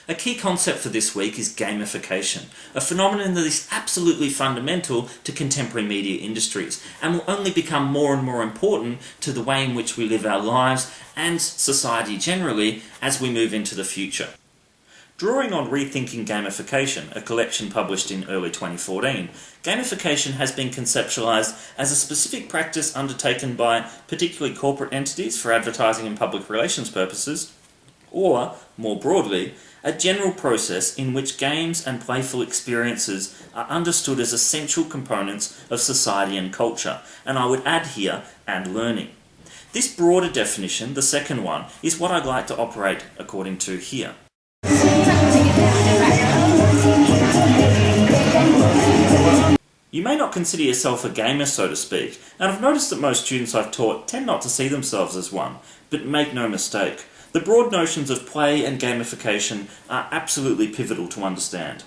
A key concept for this week is gamification, a phenomenon that is absolutely fundamental to contemporary media industries and will only become more and more important to the way in which we live our lives and society generally as we move into the future. Drawing on Rethinking Gamification, a collection published in early 2014, gamification has been conceptualised as a specific practice undertaken by particularly corporate entities for advertising and public relations purposes, or, more broadly, a general process in which games and playful experiences are understood as essential components of society and culture, and I would add here, and learning. This broader definition, the second one, is what I'd like to operate according to here. You may not consider yourself a gamer, so to speak, and I've noticed that most students I've taught tend not to see themselves as one, but make no mistake, the broad notions of play and gamification are absolutely pivotal to understand.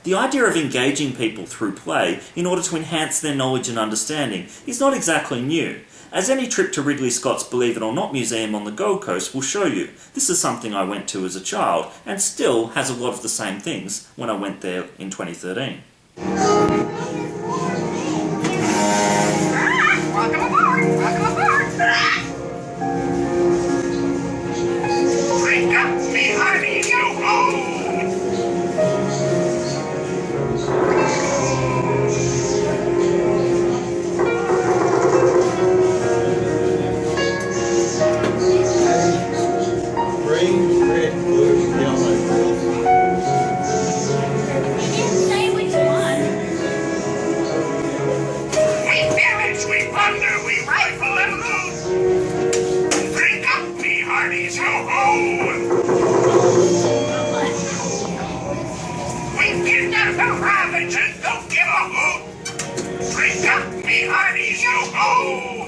The idea of engaging people through play in order to enhance their knowledge and understanding is not exactly new, as any trip to Ridley Scott's Believe It or Not museum on the Gold Coast will show you. This is something I went to as a child, and still has a lot of the same things when I went there in 2013. Welcome aboard! Welcome aboard! Drink up, me honey, go home! Green, red, blue, yellow. We plunder, we rifle and loot. Drink up, me hearties, ho-ho! We kidnap and ravage and don't give a hoot. Drink up, me hearties, yo-ho!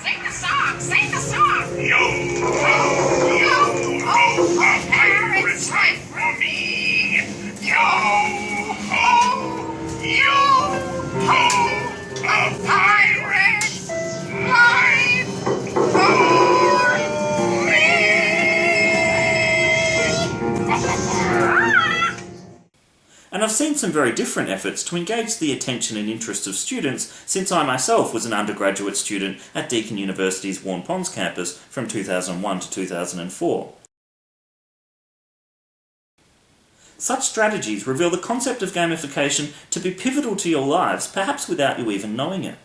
Sing the song, sing the song! Yo-ho, yo-ho, a pirate's life for me! Yo-ho, yo-ho! A pirate's life for me! And I've seen some very different efforts to engage the attention and interest of students since I myself was an undergraduate student at Deakin University's Warren Ponds campus from 2001 to 2004. Such strategies reveal the concept of gamification to be pivotal to your lives, perhaps without you even knowing it.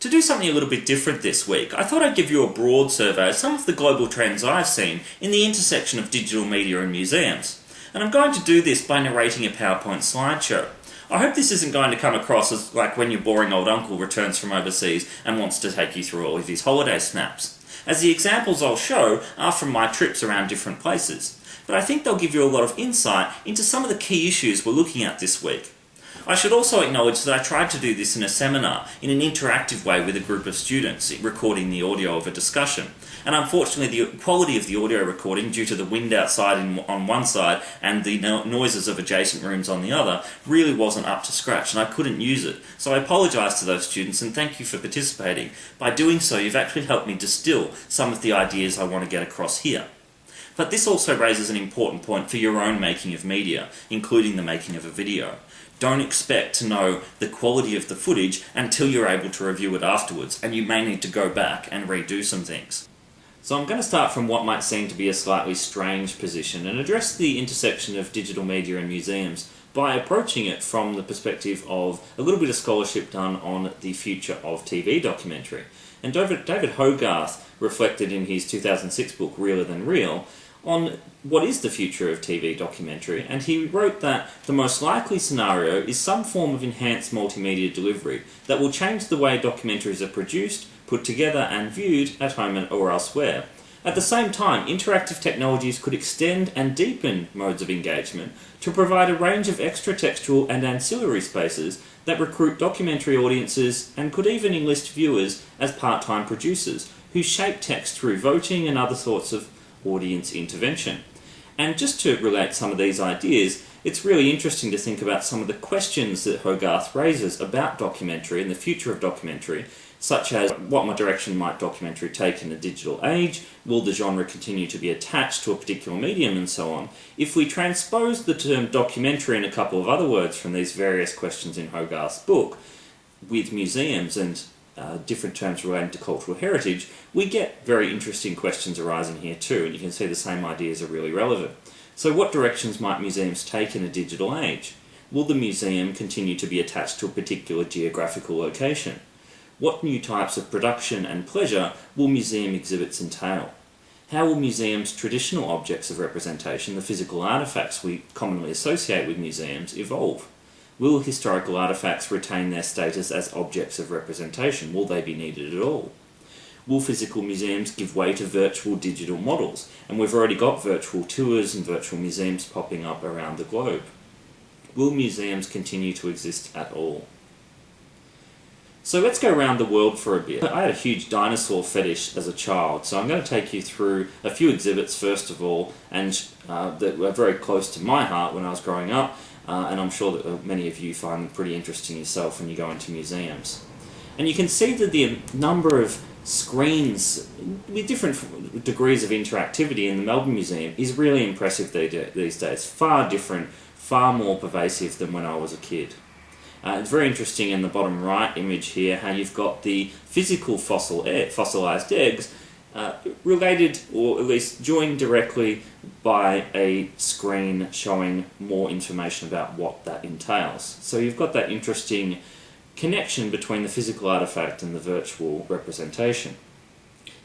To do something a little bit different this week, I thought I'd give you a broad survey of some of the global trends I've seen in the intersection of digital media and museums. And I'm going to do this by narrating a PowerPoint slideshow. I hope this isn't going to come across as like when your boring old uncle returns from overseas and wants to take you through all of his holiday snaps, as the examples I'll show are from my trips around different places. But I think they'll give you a lot of insight into some of the key issues we're looking at this week. I should also acknowledge that I tried to do this in a seminar in an interactive way with a group of students, recording the audio of a discussion. And unfortunately the quality of the audio recording, due to the wind outside on one side and the noises of adjacent rooms on the other, really wasn't up to scratch and I couldn't use it. So I apologise to those students and thank you for participating. By doing so, you've actually helped me distill some of the ideas I want to get across here. But this also raises an important point for your own making of media, including the making of a video. Don't expect to know the quality of the footage until you're able to review it afterwards, and you may need to go back and redo some things. So I'm going to start from what might seem to be a slightly strange position and address the intersection of digital media and museums by approaching it from the perspective of a little bit of scholarship done on the future of TV documentary. And David Hogarth reflected in his 2006 book Realer Than Real on what is the future of TV documentary, and he wrote that the most likely scenario is some form of enhanced multimedia delivery that will change the way documentaries are produced, put together and viewed at home or elsewhere. At the same time, interactive technologies could extend and deepen modes of engagement to provide a range of extra textual and ancillary spaces that recruit documentary audiences and could even enlist viewers as part-time producers who shape text through voting and other sorts of audience intervention. And just to relate some of these ideas, it's really interesting to think about some of the questions that Hogarth raises about documentary and the future of documentary, such as what direction might documentary take in the digital age, will the genre continue to be attached to a particular medium, and so on. If we transpose the term documentary and a couple of other words from these various questions in Hogarth's book with museums and different terms relating to cultural heritage, we get very interesting questions arising here too, and you can see the same ideas are really relevant. So what directions might museums take in a digital age? Will the museum continue to be attached to a particular geographical location? What new types of production and pleasure will museum exhibits entail? How will museums' traditional objects of representation, the physical artefacts we commonly associate with museums, evolve? Will historical artefacts retain their status as objects of representation? Will they be needed at all? Will physical museums give way to virtual digital models? And we've already got virtual tours and virtual museums popping up around the globe. Will museums continue to exist at all? So let's go around the world for a bit. I had a huge dinosaur fetish as a child, so I'm going to take you through a few exhibits first of all, and that were very close to my heart when I was growing up, and I'm sure that many of you find them pretty interesting yourself when you go into museums. And you can see that the number of screens with different degrees of interactivity in the Melbourne Museum is really impressive these days. Far different, far more pervasive than when I was a kid. It's very interesting in the bottom right image here how you've got the physical fossilised eggs related, or at least joined directly by a screen showing more information about what that entails. So you've got that interesting connection between the physical artefact and the virtual representation.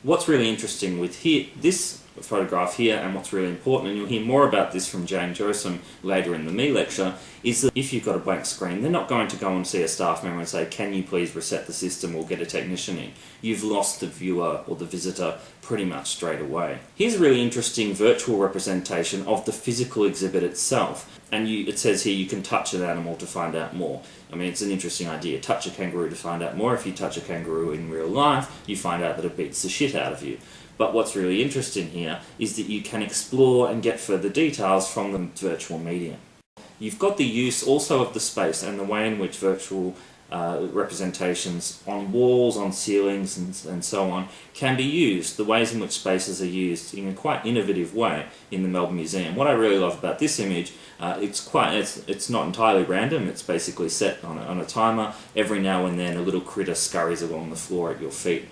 What's really interesting with this photograph here, and what's really important, and you'll hear more about this from Jane Josom later in the meLecture, is that if you've got a blank screen, they're not going to go and see a staff member and say, can you please reset the system or get a technician in? You've lost the viewer or the visitor pretty much straight away. Here's a really interesting virtual representation of the physical exhibit itself, and it says here you can touch an animal to find out more. I mean, it's an interesting idea. Touch a kangaroo to find out more. If you touch a kangaroo in real life, you find out that it beats the shit out of you. But what's really interesting here is that you can explore and get further details from the virtual medium. You've got the use also of the space and the way in which virtual representations on walls, on ceilings and so on can be used, the ways in which spaces are used in a quite innovative way in the Melbourne Museum. What I really love about this image, it's not entirely random, it's basically set on a timer. Every now and then a little critter scurries along the floor at your feet,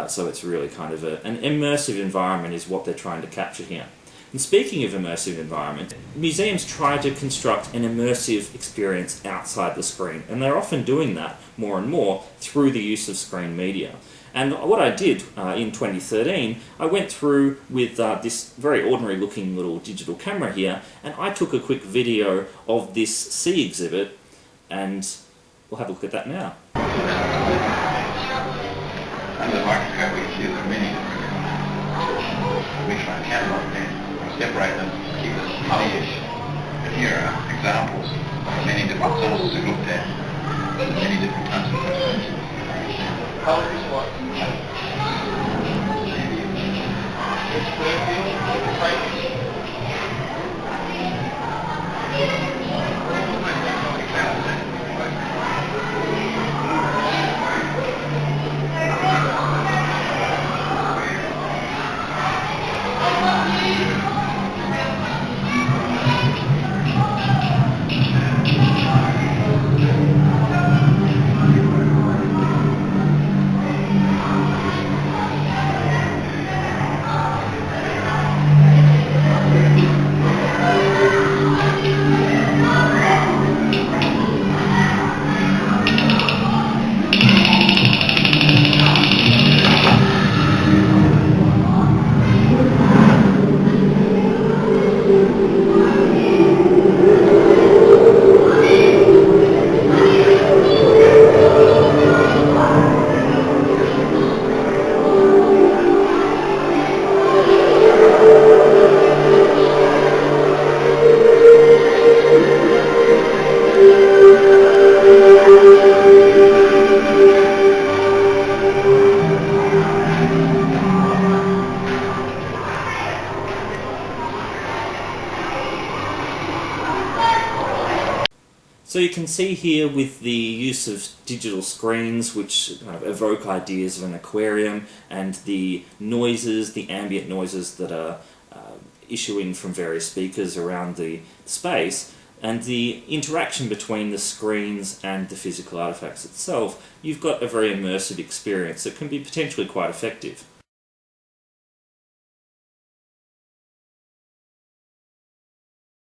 so it's really kind of an immersive environment is what they're trying to capture here. And speaking of immersive environment, museums try to construct an immersive experience outside the screen, and they're often doing that more and more through the use of screen media. And what I did in 2013, I went through with this very ordinary looking little digital camera here, and I took a quick video of this sea exhibit, and we'll have a look at that now. Under the microscope we can see the many we try and catalogue them, separate them, keep them homogeneous. But here are examples of many different sources we looked at, many different kinds of questions. Colour is what? So you can see here with the use of digital screens which kind of evoke ideas of an aquarium, and the noises, the ambient noises that are issuing from various speakers around the space, and the interaction between the screens and the physical artifacts itself, you've got a very immersive experience that can be potentially quite effective.